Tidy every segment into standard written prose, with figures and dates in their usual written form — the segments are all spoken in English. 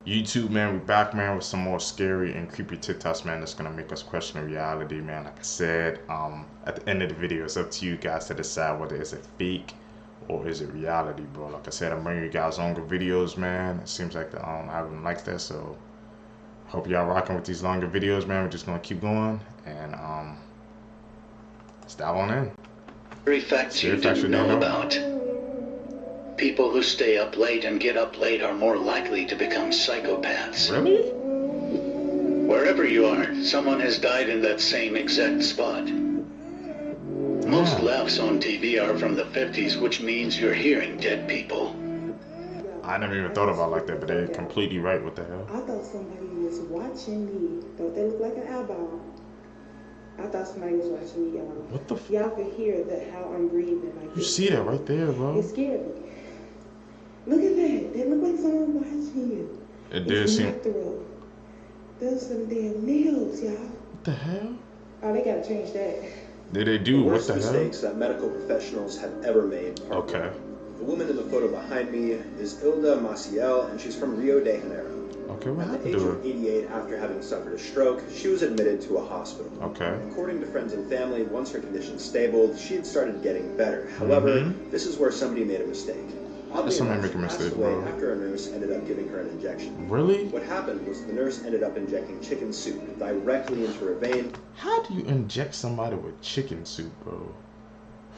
YouTube, man, we back, man, with some more scary and creepy TikToks, man, that's gonna make us question reality, man. Like I said, at the end of the video, it's up to you guys to decide whether it's a fake or is it reality, bro. Like I said, I'm bringing you guys longer videos, man. It seems like the algorithm likes that, so hope y'all rocking with these longer videos, man. We're just gonna keep going and let's dive on in. Three facts you didn't know about. People who stay up late and get up late are more likely to become psychopaths. Really? Wherever you are, someone has died in that same exact spot. Most laughs on TV are from the 50s, which means you're hearing dead people. I never even thought about it like that, but they're completely right. What the hell? I thought somebody was watching me. Don't they look like an eyeball? I thought somebody was watching me, y'all. What the f? Y'all could hear that how I'm breathing. Like You see that right there, bro? It scared me. Look at that. They look like someone watching you. It did seem. Those some damn nails, y'all. What the hell? Oh, they gotta change that. Did they do? What the hell? Mistakes that medical professionals have ever made. Okay. The woman in the photo behind me is Hilda Maciel, and she's from Rio de Janeiro. Okay, what At the happened age to of her? 88, after having suffered a stroke, she was admitted to a hospital. Okay. According to friends and family, once her condition stabled, she had started getting better. However, this is where somebody made a mistake. How did somebody make a mistake, bro? After a nurse ended up giving her an injection. Really? What happened was the nurse ended up injecting chicken soup directly into her vein. How do you inject somebody with chicken soup, bro?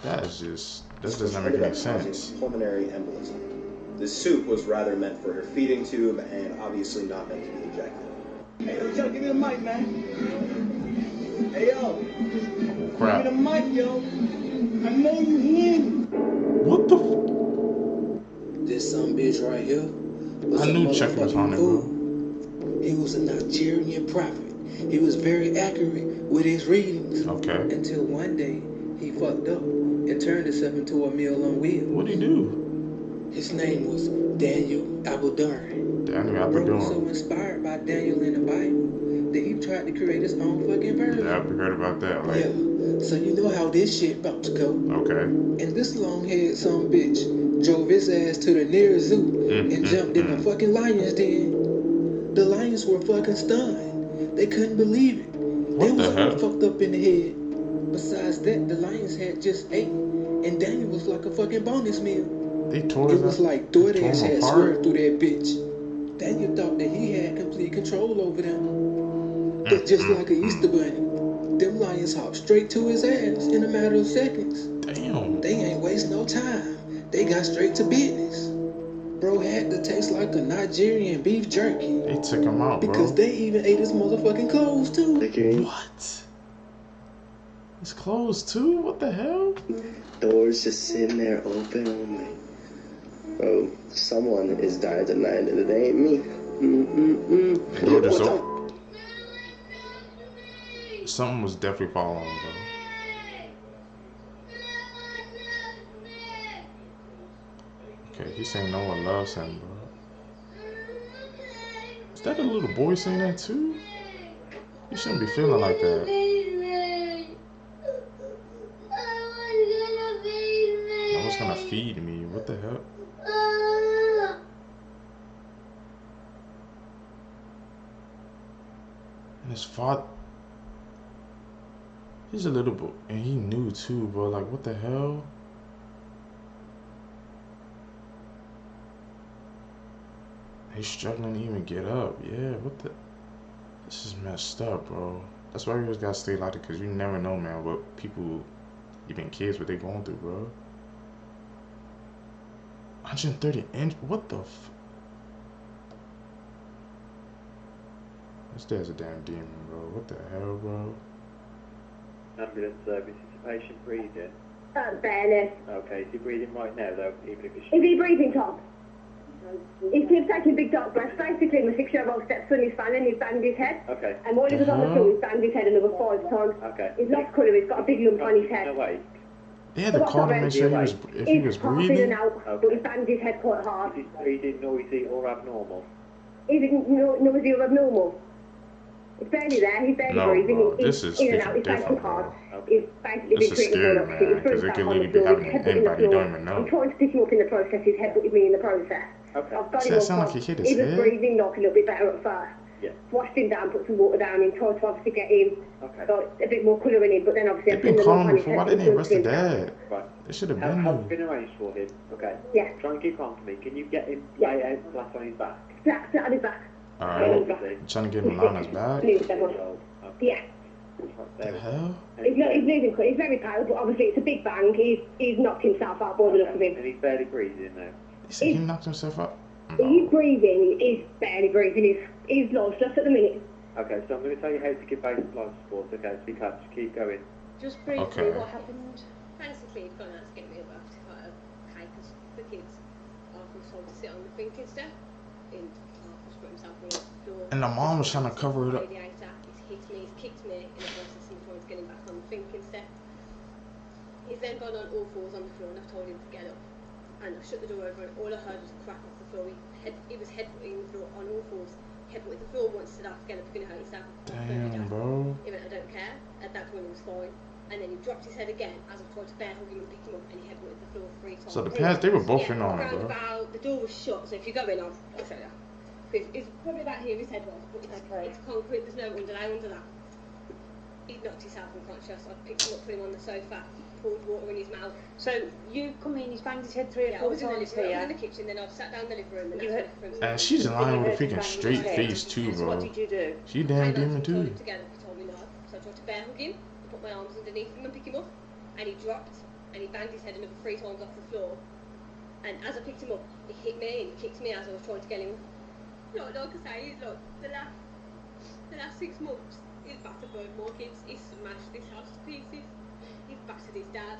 That doesn't make any sense. Pulmonary embolism. This soup was rather meant for her feeding tube and obviously not meant to be injected. Hey, yo, give me the mic, man. Hey, yo. Oh, crap. Give me the mic, yo. I know you hear me. What the f? This some bitch right here was I knew chicken was on it, bro. He was a Nigerian prophet. He was very accurate with his readings. Okay. Until one day, he fucked up and turned himself into a meal on wheels. What'd he do? His name was Daniel Abudari. Daniel Bro was so Abudari. inspired by Daniel in the Bible that he tried to create his own fucking version. Yeah, I've heard about that. Like, Yeah, so you know how this shit about to go. okay. And this long-haired some bitch drove his ass to the nearest zoo and jumped in the fucking lion's den. The lions were fucking stunned. They couldn't believe it. They was all fucked up in the head. Besides that, the lions had just ate, and Daniel was like a fucking bonus meal. They tore It was like DoorDash had swerved through that bitch. Daniel thought that he had complete control over them. But just like an Easter bunny, them lions hopped straight to his ass in a matter of seconds. Damn. They ain't waste no time. They got straight to business. Bro had to taste like a Nigerian beef jerky. They took him out, bro. Because they even ate his motherfucking clothes too. What? His clothes too? What the hell? Doors just sitting there open. I'm like, bro, someone is dying tonight, and it ain't me. The door just open. Something was definitely following him, bro. Okay, he's saying no one loves him, bro. Is that a little boy saying that too? You shouldn't be feeling like that. No one's gonna feed me. What the hell? And his father, he's a little boy, and he knew too, bro. Like, what the hell? He's struggling to even get up. Yeah, what the? This is messed up, bro. That's why we always gotta stay like it, because you never know, man, what people, even kids, what they going through, bro. 130 inch? What the f? This dad's a damn demon, bro. What the hell, bro? Ambulance service, is the patient breathing? Barely. Okay, is he breathing right now, though, even if it's... Is he breathing, Tom? He keeps taking big dark breaths. Basically, my 6-year-old stepson is fine and he's banged his head. Okay. And while he was on the floor, he's banged his head another 5 times. Okay. He's lost colour, he's got a big lump on his head. Awake. They had to call him and make sure if he was breathing. He's half in and out, but he banged his head quite hard. Is his breathing noisy or abnormal? Is it noisy or abnormal? It's barely there, he's barely breathing. Bro, this is in and out, he's different, hard. bro. He's basically This been is treating scary, for man, because it could literally be happening to anybody you don't even know. I'm trying to pick him up in the process, he's headbutted me in the process. Okay. I've got See, him that up. sound like he hit his He was head. breathing like a little bit better at first. Yeah. Washed him down, put some water down him, tried to obviously get him like, a bit more colour in him, but then obviously They've I been pinned the calling lock him on his before. Why head didn't they and arrest the swim down. dad? Right. They should have Help's been been arranged for him. Okay. Yeah. Try and keep calm for me. Can you get him Yeah. lay out flat on his back? Flat on his back. Alright. You trying to get him on his back? Yeah. The hell? He's moving quick. He's very pale, but obviously it's a big bang. He's knocked himself out by the look of him. And he's barely breathing now. He said he knocked himself out? He's breathing. He's barely breathing. He's lost just at the minute. Okay, so I'm going to tell you how to give basic life support. Okay, so you can't just keep going. Just briefly, Okay. what happened? Basically, he'd gone out to get me a bath to cut a cake because the kids are told to sit on the thinking step and just put himself on the floor. And the mom was trying to cover it up. Radiator, he's hit me, he's kicked me in the process of trying to get him back on the thinking step. He's then gone on all fours on the floor and I've told him to get up. And I've shut the door over and all I heard was a crack off the floor. He was headbutting the floor on all fours. Headbutting the floor once, stood up, get up, you're going to hurt yourself. Damn, bro. He went, I don't care. At that point, he was fine. And then he dropped his head again as I tried to bear hug him and pick him up, and he headbutted the floor 3 times. So the parents, they were both in on it, around bro. about, the door was shut, so if you go in, I'll show you. It's probably about here his head was, but it's concrete, there's no underlay under that. He knocked himself unconscious. I picked him up, put him on the sofa, poured water in his mouth. So you come in, he's banged his head 3 or 4 times I was here. in the kitchen, then I've sat down in the living room, and You that's had- when it And she's lying with a freaking straight face too, So what bro. did you do? She damn demon too. Together, he told me no. So I tried to bear hug him, put my arms underneath him and pick him up, and he dropped, and he banged his head another 3 times off the floor. And as I picked him up, he hit me and he kicked me as I was trying to get him up. Like I say, like the last 6 months, he's battered both more kids. He's smashed this house to pieces. He's battered his dad.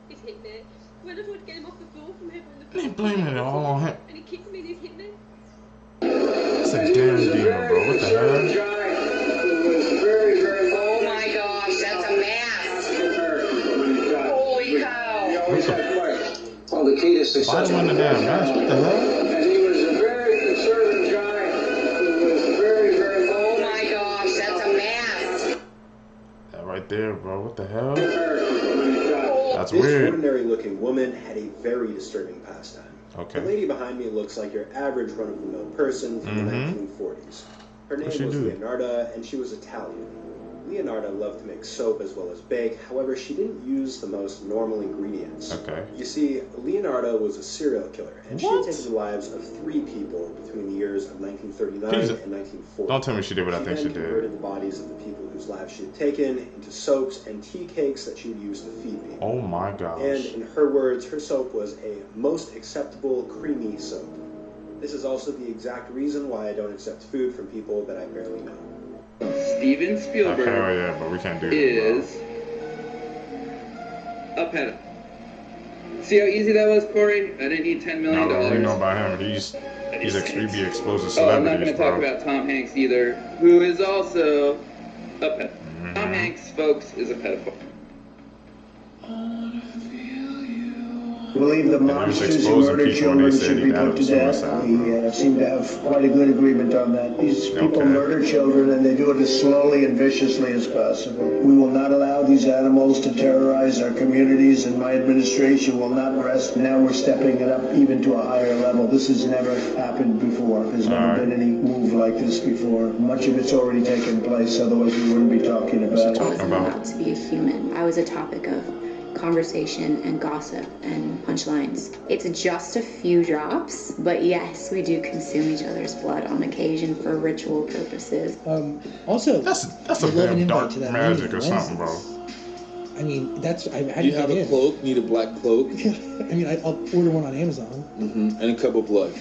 He's hit me. When I tried to get him off the floor from him on the They blaming it all on him. and he kicked me and he's hit me. That's a damn demon, bro. What the hell? Oh my gosh, that's a mess. Holy cow. Well, the key to success. Why do in the damn mess? What the hell? And he was a very conservative guy who was very Oh my gosh, that's a mess. That right there, bro. What the hell? That's This weird. ordinary-looking woman had a very disturbing pastime. Okay. The lady behind me looks like your average run-of-the-mill person from the 1940s. Her name What'd she was do? Leonarda, and she was Italian. Leonarda loved to make soap as well as bake, however, she didn't use the most normal ingredients. Okay. You see, Leonarda was a serial killer, and she What? had taken the lives of 3 people between the years of 1939 Please, and 1940. don't tell me she did what I think she then converted did. the bodies of the people whose lives she had taken into soaps and tea cakes that she would use to feed people. Oh my And gosh. in her words, her soap was a most acceptable creamy soap. This is also the exact reason why I don't accept food from people that I barely know. Steven Oh, Spielberg hell yeah, but we can't do is a pedophile. See how easy that was, Corey? I didn't need $10 that. million. No, but we know about him. He's be exposed to Oh, I'm not celebrities, going to talk bro. about Tom Hanks either, who is also a pedophile. Mm-hmm. Tom Hanks, folks, is a pedophile. I believe the And he was monsters who exposing murder people when they children said should he be died put of to death. suicide, We seem to have quite a good agreement on that. These people Okay. murder children and they do it as slowly and viciously as possible. We will not allow these animals to terrorize our communities, and my administration will not rest. Now we're stepping it up even to a higher level. This has never happened before. There's never been any move like this before. Much of it's already taken place, otherwise we wouldn't be talking about it. I wasn't allowed to be a human. I was a topic of conversation and gossip and punchlines. It's just a few drops, but yes, we do consume each other's blood on occasion for ritual purposes. Also, that's a they love an damn invite dark to that magic meeting or of something, bro. lenses. I mean, that's how do You have a cloak, need a black cloak. I mean, I'll order one on Amazon. And a cup of blood.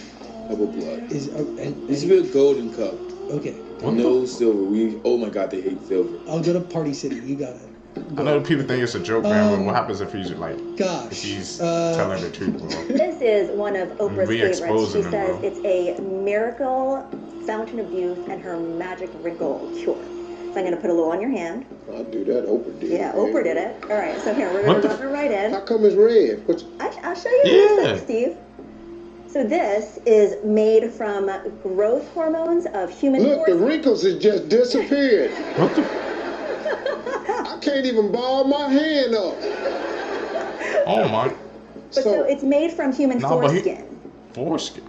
Cup of blood. It's a bit golden cup. Okay. No silver. Oh my god, they hate silver. I'll go to Party City. You got it. I know people think it's a joke, man, but what happens if he's like, if he's telling the truth, bro? This is one of Oprah's We favorites. She exposing him, says bro. it's a miracle fountain of youth and her magic wrinkle cure. So I'm going to put a little on your hand. I'll do that. Oprah did. Yeah, Oprah did it. All right, so here, we're going to rub it right in. How come it's red? I'll show you in a second, Steve. So this is made from growth hormones of human Look, the wrinkles has just disappeared. What the? I can't even ball my hand up. Oh my. But so it's made from human foreskin. Foreskin?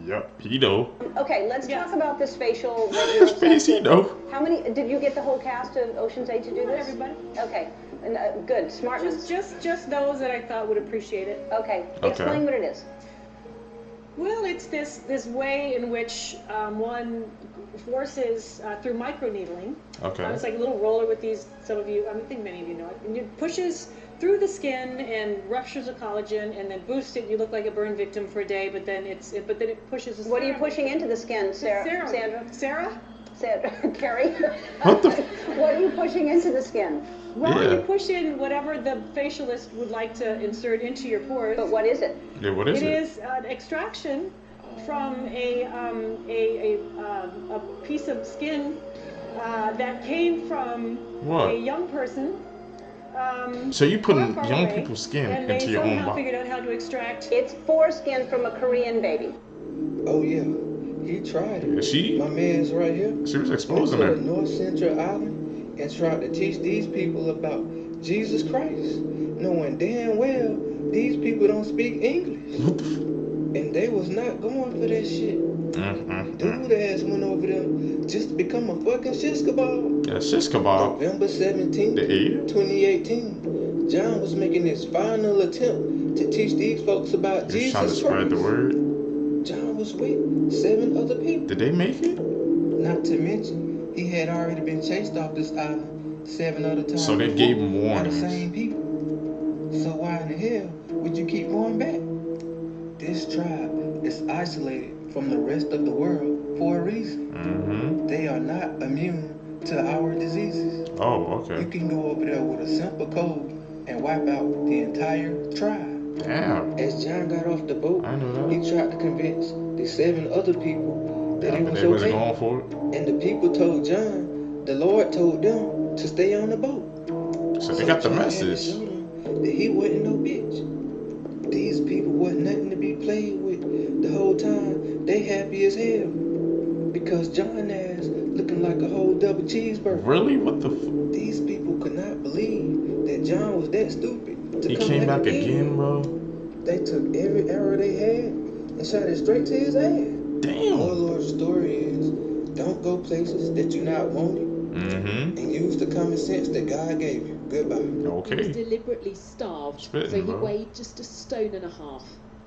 Yup, he know. Okay, let's talk about this facial. His face, he know. How many, did you get the whole cast of Ocean's 8 to do this? Everybody. Okay, and, good, smart ones. Just those that I thought would appreciate it. Okay, explain what it is. Well, it's this way in which one forces through microneedling. Okay. It's like a little roller with these. Some of you, I think many of you know it. And it pushes through the skin and ruptures the collagen, and then boosts it. You look like a burn victim for a day, but then it pushes. What are you pushing into the skin, Sandra? Sarah? Carrie? What the? What are you pushing into the skin? Well, you push in whatever the facialist would like to insert into your pores. But what is it? Yeah, what is it? It is an extraction from a piece of skin that came from a young person. So you putting young people's skin into your own body? Figured out how to extract. It's foreskin from a Korean baby. Oh yeah, he tried it. She? My man's right here. She was exposing her. her. North Central Island and tried to teach these people about Jesus Christ, knowing damn well these people don't speak English. And they was not going for that shit. Dude ass went over there just to become a fucking shish kebab. Yeah, shish kebab. November 17th, 2018. John was making his final attempt to teach these folks about Jesus Trying to Christ. spread the word. John was with 7 other people. Did they make it? Not to mention, he had already been chased off this island 7 other times. So they gave him by the warnings. same people. So why in the hell would you keep going back? This tribe is isolated from the rest of the world for a reason. They are not immune to our diseases. Oh, okay. You can go over there with a simple code and wipe out the entire tribe. Damn. As John got off the boat, he tried to convince the 7 other people that it was they wasn't okay. going for it. And the people told John, the Lord told them to stay on the boat. So they got the John had to message. show them that he wasn't no bitch. These people wasn't nothing to be played with the whole time. They happy as hell. Because John ass looking like a whole double cheeseburger. Really? What the These people could not believe that John was that stupid. To He come came back again, bro. They took every arrow they had and shot it straight to his ass. Damn. Moral of the story is, don't go places that you're not wanted. And use the common sense that God gave you. Goodbye. He was deliberately starved, Spitting, so he bro. weighed just 1.5 stones.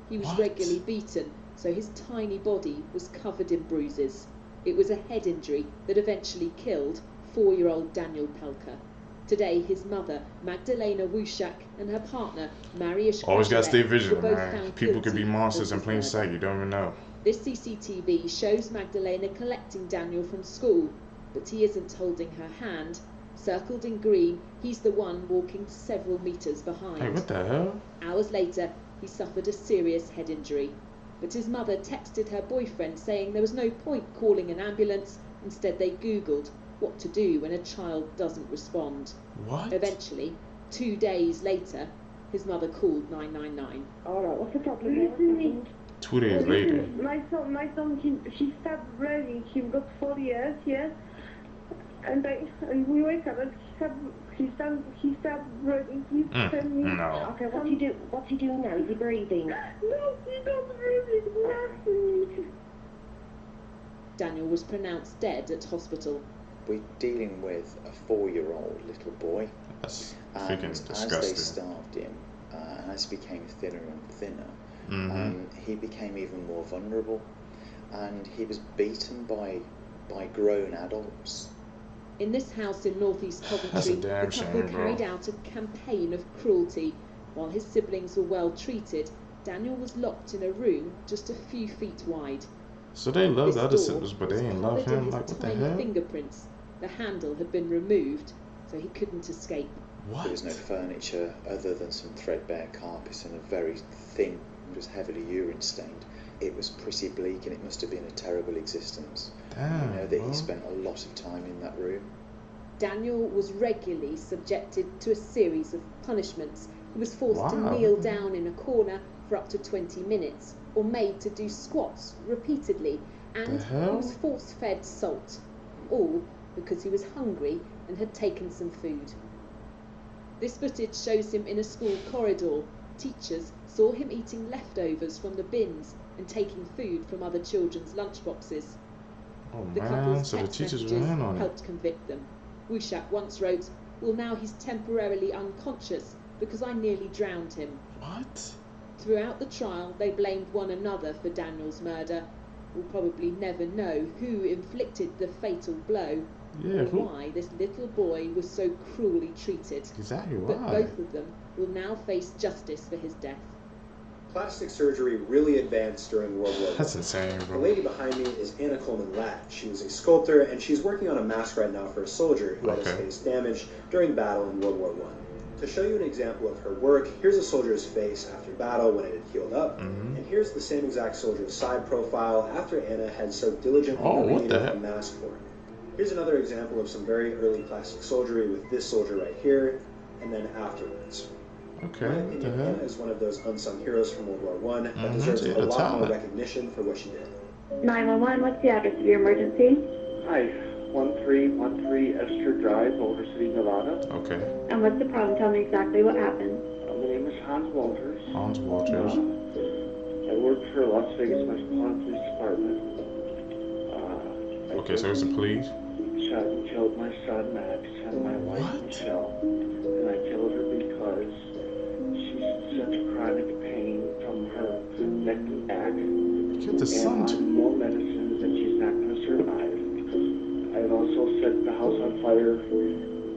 He was regularly beaten, so his tiny body was covered in bruises. It was a head injury that eventually killed 4-year-old Daniel Pelka. Today, his mother, Magdalena Wuszak, and her partner, Mariusz Always gotta stay Kazarek, vigilant, were both man. found People could be guilty monsters of in plain murder. sight. You don't even know. This CCTV shows Magdalena collecting Daniel from school, but he isn't holding her hand. Circled in green, he's the one walking several meters behind. Hey, what the hell? Hours later, he suffered a serious head injury, but his mother texted her boyfriend saying there was no point calling an ambulance. Instead, they Googled what to do when a child doesn't respond. What? Eventually, 2 days later, his mother called 999. All right, what's the problem? 2 days later. My son, she stopped running. She got 4 years, yes. And we wake up and he stopped running. He's telling me. No. Okay, what's he doing now? Is he breathing? No, he's not breathing. Nothing. Daniel was pronounced dead at hospital. We're dealing with a 4-year-old little boy. That's and freaking as they disgusting. starved him, and as he became thinner and thinner, he became even more vulnerable, and he was beaten by grown adults. In this house in northeast That's a Coventry, the damn couple shame, bro. carried out a campaign of cruelty. While his siblings were well treated, Daniel was locked in a room just a few feet wide. So they love the other This door siblings, but they was ain't love covered in him. his Like, what the tiny hell? fingerprints. The handle had been removed, so he couldn't escape. There was no furniture other than some threadbare carpets and a very thin, just heavily urine stained. It was pretty bleak, and it must have been a terrible existence. Damn, you know that bro. he spent a lot of time in that room. Daniel was regularly subjected to a series of punishments. He was forced to Wow. kneel down in a corner for up to 20 minutes, or made to do squats repeatedly, and The he hell? was force-fed salt, all because he was hungry and had taken some food. This footage shows him in a school corridor. Teachers saw him eating leftovers from the bins and taking food from other children's lunchboxes. Oh The man, couple's so the text teachers messages ran on it. helped convict them. Wushak once wrote, "Well, now he's temporarily unconscious because I nearly drowned him." What? Throughout the trial, they blamed one another for Daniel's murder. We'll probably never know who inflicted the fatal blow, Yeah, or who? why this little boy was so cruelly treated. Exactly But why? both of them will now face justice for his death. Plastic surgery really advanced during World War I. That's insane, The bro. lady behind me is Anna Coleman Ladd. She was a sculptor, and she's working on a mask right now for a soldier who had his Okay. face damaged during battle in World War I. To show you an example of her work, here's a soldier's face after battle when it had healed up, and here's the same exact soldier's side profile after Anna had so diligently Oh, what created the a heck? mask for him. Here's another example of some very early plastic surgery with this soldier right here, and then afterwards. Okay, In my what the opinion, hell? Anna is one of those unsung heroes from World War I that deserves she a had a lot more talent. recognition for what she did. 911, what's the address of your emergency? Hi, 1313 Esther Drive, Boulder City, Nevada. Okay. And what's the problem? Tell me exactly what happened. My name is Hans Walters. Hans Walters. I work for Las Vegas Metropolitan Police Department. Okay, so it's a police. Shot and killed my son Max and my wife Michelle. And I killed her because she's in such chronic pain from her neck and back. Killed the son and too. on more medicines and she's not going to survive. I've also set the house on fire,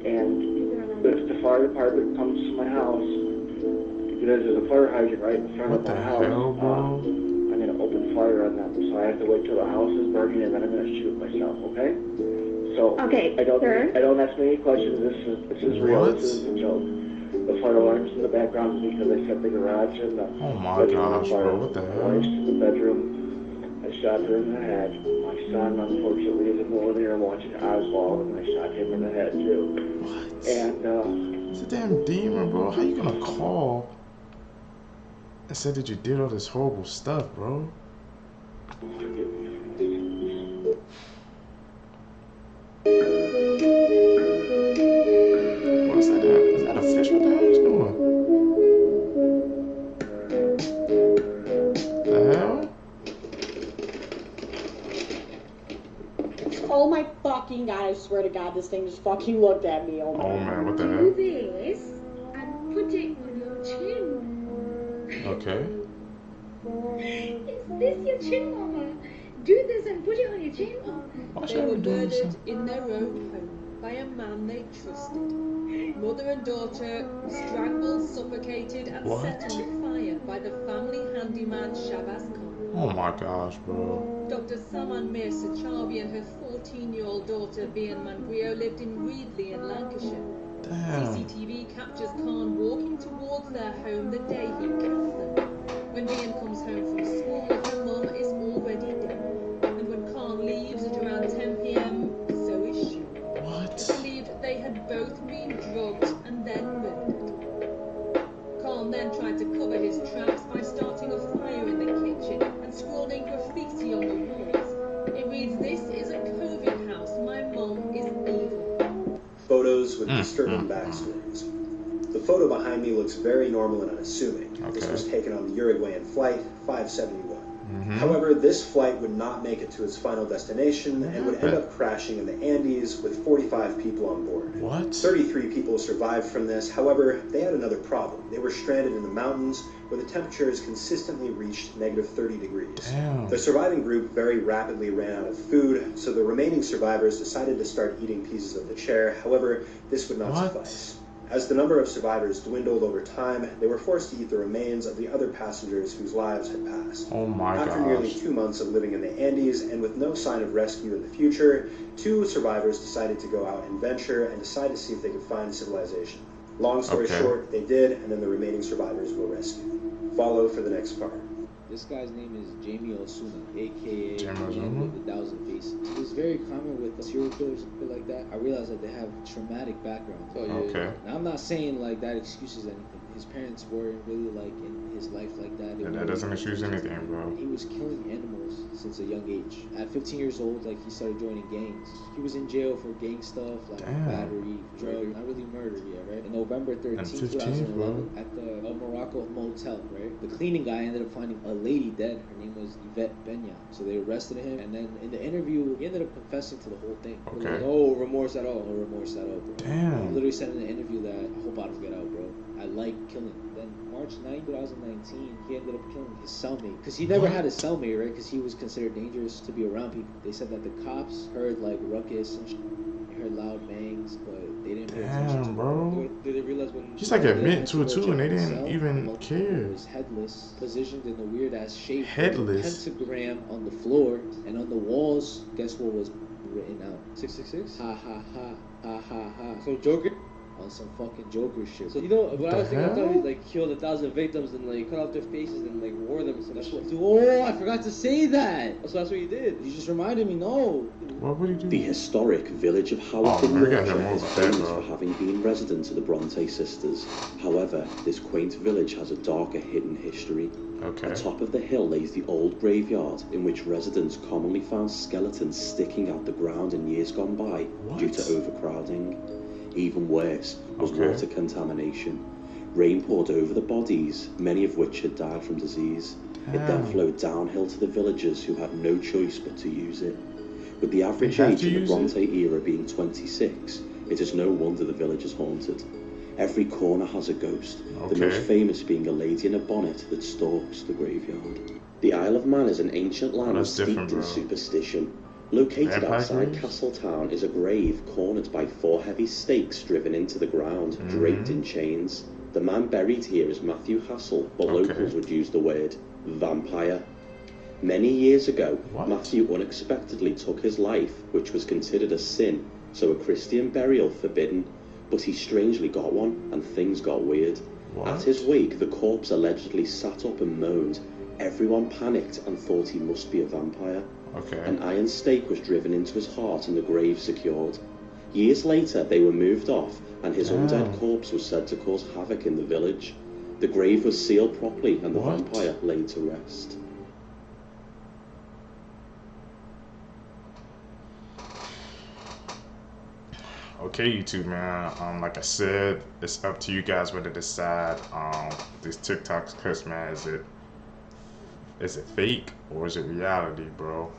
and if the fire department comes to my house, because there's a fire hydrant right in front of my house, I'm going to open fire on them. So I have to wait till the house is burning and then I'm going to shoot myself, okay? So Okay, I sir. don't ask me any questions. This is real. This isn't a joke. The fire alarms in the background is because I set the garage and the Oh my gosh, bro, what the my hell? wife's in the bedroom. I shot her in the head. My son, unfortunately, is in the living room watching Oswald, and I shot him in the head too. What? And It's a damn demon, bro. How you gonna call and say that you did all this horrible stuff, bro? forgive me. What's that? Is that a fish? What the hell is doing? The hell? Oh my fucking god, I swear to god, this thing just fucking looked at me. Oh, Oh man, what the Do hell? this and put it on your chin. Okay. Is this your chin, Mama? Do this and put it on your chin. They were murdered in their own home by a man they trusted. Mother and daughter strangled, suffocated, and set on fire by the family handyman Shabazz Khan. Oh my gosh, bro. Dr. Saman Mir Sachavi and her 14-year-old daughter Bian Mangrio lived in Reedley in Lancashire. Damn. CCTV captures Khan walking towards their home the day he killed them. When Bian comes home from school, her mum is already dead. And when Khan leaves at around 10 p.m., so is she. What? It's believed they had both been drugged and then murdered. Khan then tried to cover his tracks by starting a fire in the kitchen and scrawling graffiti on the walls. It reads, "This is a COVID house. My mum is evil." Photos with disturbing backstories. The photo behind me looks very normal and unassuming. This was taken on the Uruguayan flight 571. However, this flight would not make it to its final destination and would end up crashing in the Andes with 45 people on board. What? 33 people survived from this. However, they had another problem. They were stranded in the mountains where the temperatures consistently reached negative 30 degrees. Damn. The surviving group very rapidly ran out of food, so the remaining survivors decided to start eating pieces of the chair. However, this would not suffice. As the number of survivors dwindled over time, they were forced to eat the remains of the other passengers whose lives had passed. Oh my After gosh. nearly 2 months of living in the Andes and with no sign of rescue in the future, 2 survivors decided to go out and venture and decide to see if they could find civilization. Long story short, they did, and then the remaining survivors were rescued. Follow for the next part. This guy's name is Jamie Osuna, aka Jamie Man Osuna? with the Thousand Faces. It's very common with serial killers and shit like that. I realize that they have traumatic backgrounds. Okay. Now I'm not saying like that excuses anything. His parents weren't really like in his life like that. Yeah, that doesn't excuse anything, bro. He was killing animals since a young age. At 15 years old, like, he started joining gangs. He was in jail for gang stuff, like battery, drug, not really murder yet, right? In November 13, 2011, at the El Morocco Motel, right? The cleaning guy ended up finding a lady dead. Her name was Yvette Benya. So they arrested him, and then in the interview, he ended up confessing to the whole thing. Okay. No remorse at all. No remorse at all, bro. Damn. He literally said in the interview that, I hope I don't get out, bro. I like killing. Then March 9, 2019, he ended up killing his cellmate. Because he never had a cellmate, right? Because he was considered dangerous to be around people. They said that the cops heard, like, ruckus and they heard loud bangs, but they didn't pay attention to it. Bro. Did they realize when He's like admitting to it too, and they didn't even care. It was headless, positioned in a weird-ass shape. Headless? Pentagram on the floor, and on the walls, guess what was written out? 666? Ha ha ha, ha ha ha. So Joker? On some fucking Joker shit. So you know what I was thinking? I thought hell? he like killed 1,000 victims and like cut off their faces and like wore them. So that's what. Oh, I forgot to say that. So that's what he did. You just reminded me. No. What would he do? The historic village of Howick in Yorkshire is famous for having been resident of the Bronte sisters. However, this quaint village has a darker hidden history. Okay. Atop of the hill lays the old graveyard, in which residents commonly found skeletons sticking out the ground in years gone by due to overcrowding. Even worse was water contamination. Rain poured over the bodies, many of which had died from disease. It then flowed downhill to the villagers who had no choice but to use it. With the average age in the Bronte era being 26, it is no wonder the village is haunted. Every corner has a ghost, the most famous being a lady in a bonnet that stalks the graveyard. The Isle of Man is an ancient land steeped in superstition. Located outside Castletown is a grave cornered by 4 heavy stakes driven into the ground, draped in chains. The man buried here is Matthew Hassel, but locals would use the word vampire. Many years ago, Matthew unexpectedly took his life, which was considered a sin, so a Christian burial forbidden. But he strangely got one, and things got weird. At his wake, the corpse allegedly sat up and moaned. Everyone panicked and thought he must be a vampire. An iron stake was driven into his heart and the grave secured. Years later, they were moved off, and his undead corpse was said to cause havoc in the village. The grave was sealed properly, and the vampire laid to rest. Okay, YouTube, man. Like I said, it's up to you guys whether to decide. These TikTok clips, man, is it fake or is it reality, bro?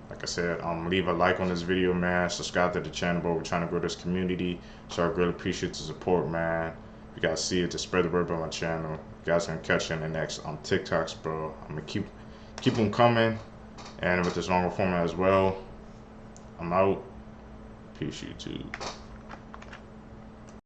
Like I said, leave a like on this video, man. Subscribe to the channel, bro. We're trying to grow this community, so I really appreciate the support, man. If you guys see it, to spread the word about my channel. You guys can catch you in the next TikToks, bro. I'm gonna keep them coming, and with this longer format as well. I'm out. Peace, YouTube.